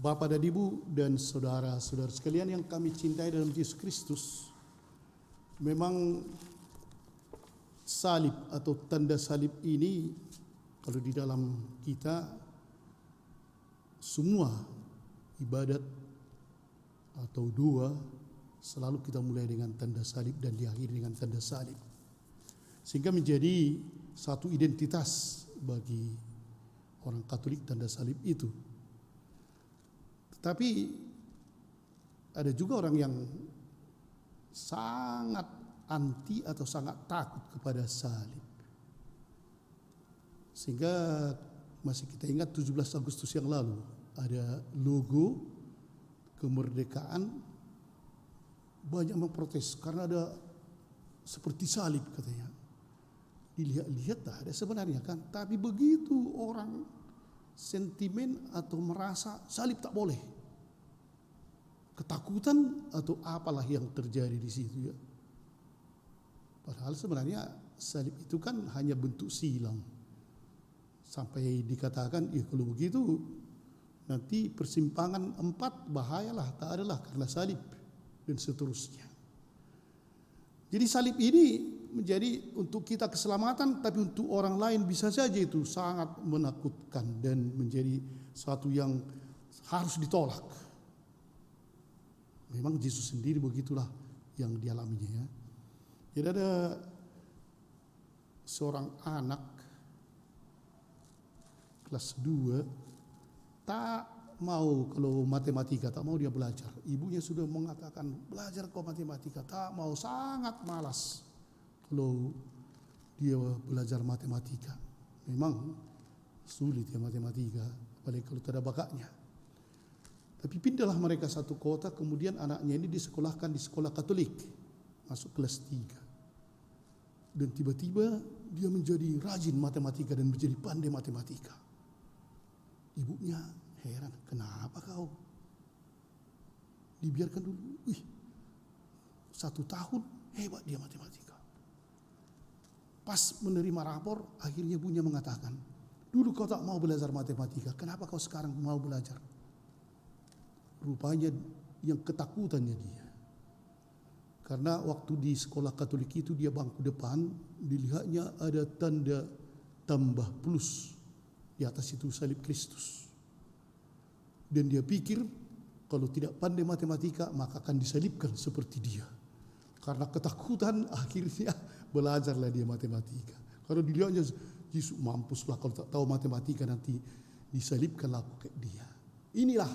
Bapak dan Ibu dan saudara-saudara sekalian yang kami cintai dalam Yesus Kristus, memang salib atau tanda salib ini kalau di dalam kita semua ibadat atau doa selalu kita mulai dengan tanda salib dan diakhiri dengan tanda salib, sehingga menjadi satu identitas bagi orang Katolik tanda salib itu. Tetapi ada juga orang yang sangat anti atau sangat takut kepada salib, sehingga masih kita ingat 17 Agustus yang lalu ada logo kemerdekaan, banyak memprotes karena ada seperti salib katanya. Dilihat-lihat tak ada sebenarnya kan, tapi begitu orang sentimen atau merasa salib tak boleh, ketakutan atau apalah yang terjadi di situ ya. Padahal sebenarnya salib itu kan hanya bentuk silang. Sampai dikatakan, kalau begitu nanti persimpangan 4 bahayalah, tak adalah karena salib dan seterusnya. Jadi salib ini menjadi untuk kita keselamatan, tapi untuk orang lain bisa saja itu sangat menakutkan dan menjadi suatu yang harus ditolak. Memang Yesus sendiri begitulah yang dialaminya ya. Jadi ada seorang anak kelas 2 tak mau kalau matematika, tak mau dia belajar. Ibunya sudah mengatakan belajar kau matematika, tak mau, sangat malas kalau dia belajar matematika. Memang sulit ya matematika, apalagi kalau tidak ada bakatnya. Tapi pindahlah mereka satu kota, kemudian anaknya ini disekolahkan di sekolah Katolik, masuk kelas 3. Dan tiba-tiba dia menjadi rajin matematika dan menjadi pandai matematika. Ibunya heran, kenapa kau? Dibiarkan dulu. 1 tahun hebat dia matematika. Pas menerima rapor, akhirnya ibunya mengatakan, dulu kau tak mau belajar matematika, kenapa kau sekarang mau belajar? Rupanya yang ketakutannya dia. Karena waktu di sekolah Katolik itu dia bangku depan, dilihatnya ada tanda tambah plus. Di atas itu salib Kristus. Dan dia pikir kalau tidak pandai matematika maka akan disalibkan seperti dia. Karena ketakutan akhirnya belajarlah dia matematika. Kalau dilihatnya Yesus, mampuslah kalau tak tahu matematika nanti disalibkanlah aku kayak dia. Inilah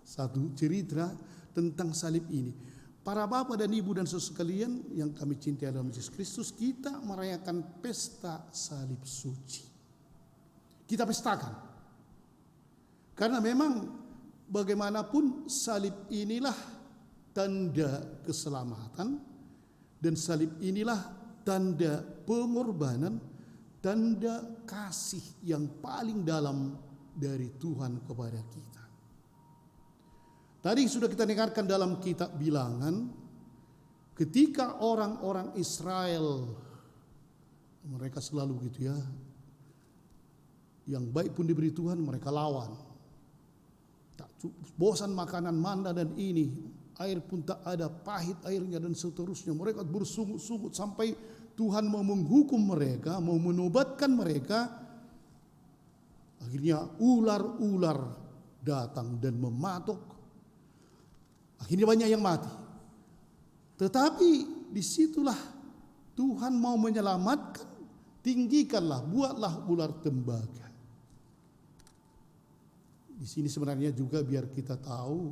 satu cerita tentang salib ini. Para bapak dan ibu dan saudara sekalian yang kami cintai dalam Yesus Kristus, kita merayakan pesta salib suci. Kita pestakan. Karena memang bagaimanapun salib inilah tanda keselamatan, dan salib inilah tanda pengorbanan, tanda kasih yang paling dalam dari Tuhan kepada kita. Tadi sudah kita dengarkan dalam kitab Bilangan, ketika orang-orang Israel, mereka selalu gitu ya, yang baik pun diberi Tuhan mereka lawan. Tak bosan makanan mana dan ini, air pun tak ada, pahit airnya dan seterusnya. Mereka bersungut-sungut sampai Tuhan mau menghukum mereka, mau menobatkan mereka. Akhirnya ular-ular datang dan mematok. Akhirnya banyak yang mati. Tetapi disitulah Tuhan mau menyelamatkan, tinggikanlah, buatlah ular tembaga. Di sini sebenarnya juga biar kita tahu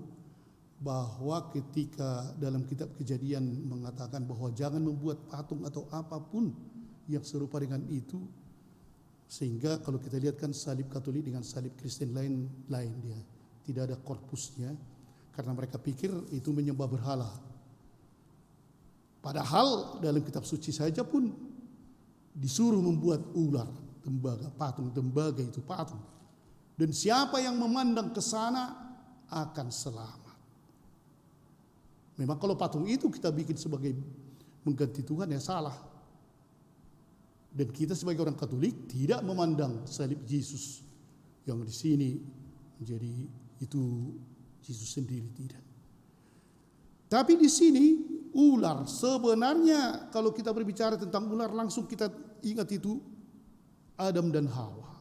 bahwa ketika dalam kitab Kejadian mengatakan bahwa jangan membuat patung atau apapun yang serupa dengan itu, sehingga kalau kita lihat kan salib Katolik dengan salib Kristen lain dia, tidak ada korpusnya karena mereka pikir itu menyembah berhala. Padahal dalam kitab suci saja pun disuruh membuat ular tembaga, patung tembaga itu patung. Dan siapa yang memandang ke sana akan selamat. Memang kalau patung itu kita bikin sebagai mengganti Tuhan ya salah. Dan kita sebagai orang Katolik tidak memandang salib Yesus yang di sini menjadi itu Yesus sendiri tidak. Tapi di sini ular, sebenarnya kalau kita berbicara tentang ular langsung kita ingat itu Adam dan Hawa.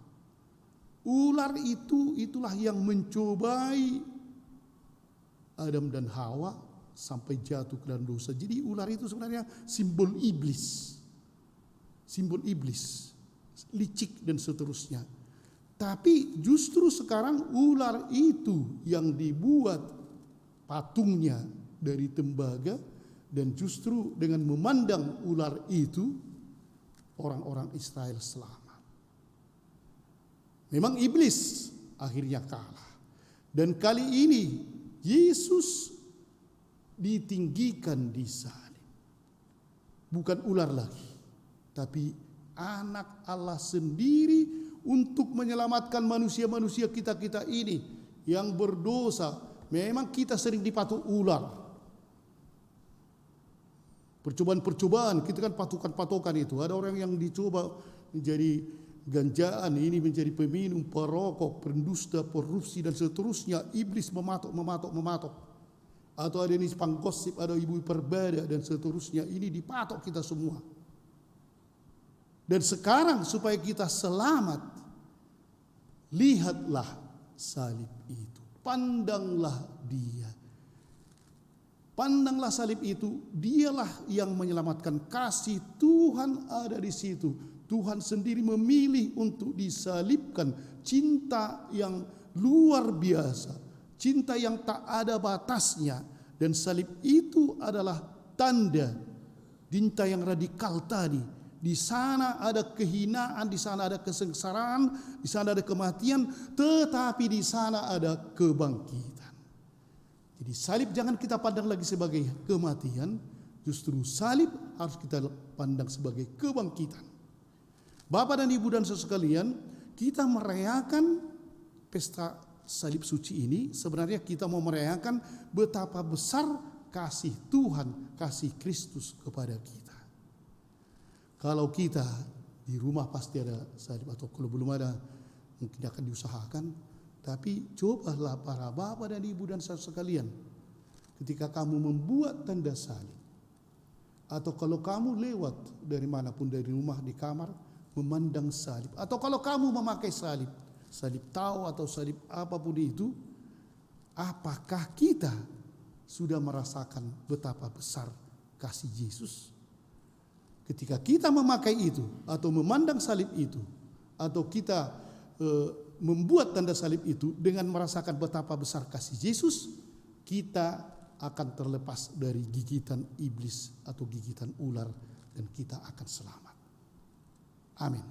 Ular itulah yang mencobai Adam dan Hawa sampai jatuh ke dalam dosa. Jadi ular itu sebenarnya simbol iblis. Simbol iblis, licik dan seterusnya. Tapi justru sekarang ular itu yang dibuat patungnya dari tembaga, dan justru dengan memandang ular itu orang-orang Israel selamat. Memang iblis akhirnya kalah. Dan kali ini Yesus ditinggikan di salib. Bukan ular lagi, tapi anak Allah sendiri untuk menyelamatkan manusia-manusia kita ini yang berdosa. Memang kita sering dipatuk ular. Percobaan-percobaan, kita kan patokan itu. Ada orang yang dicoba menjadi ganjaan, ini menjadi peminum, perokok, pendusta, korupsi dan seterusnya. Iblis mematok. Atau ada ini penggosip, ada ibu perbeda dan seterusnya. Ini dipatok kita semua. Dan sekarang supaya kita selamat, lihatlah salib itu. Pandanglah dia. Pandanglah salib itu, dialah yang menyelamatkan. Kasih Tuhan ada di situ. Tuhan sendiri memilih untuk disalibkan. Cinta yang luar biasa, cinta yang tak ada batasnya. Dan salib itu adalah tanda cinta yang radikal tadi. Di sana ada kehinaan, di sana ada kesengsaraan, di sana ada kematian, tetapi di sana ada kebangkitan. Jadi salib jangan kita pandang lagi sebagai kematian, justru salib harus kita pandang sebagai kebangkitan. Bapak dan Ibu dan saudara sekalian, kita merayakan pesta salib suci ini, sebenarnya kita mau merayakan betapa besar kasih Tuhan, kasih Kristus kepada kita. Kalau kita di rumah pasti ada salib, atau kalau belum ada mungkin akan diusahakan. Tapi cobalah para bapak dan ibu dan saudara sekalian, ketika kamu membuat tanda salib, atau kalau kamu lewat dari manapun, dari rumah, di kamar, memandang salib, atau kalau kamu memakai salib, salib tahu atau salib apapun itu, apakah kita sudah merasakan betapa besar kasih Yesus? Ketika kita memakai itu, atau memandang salib itu, atau kita membuat tanda salib itu dengan merasakan betapa besar kasih Yesus, kita akan terlepas dari gigitan iblis atau gigitan ular, dan kita akan selamat. Amin.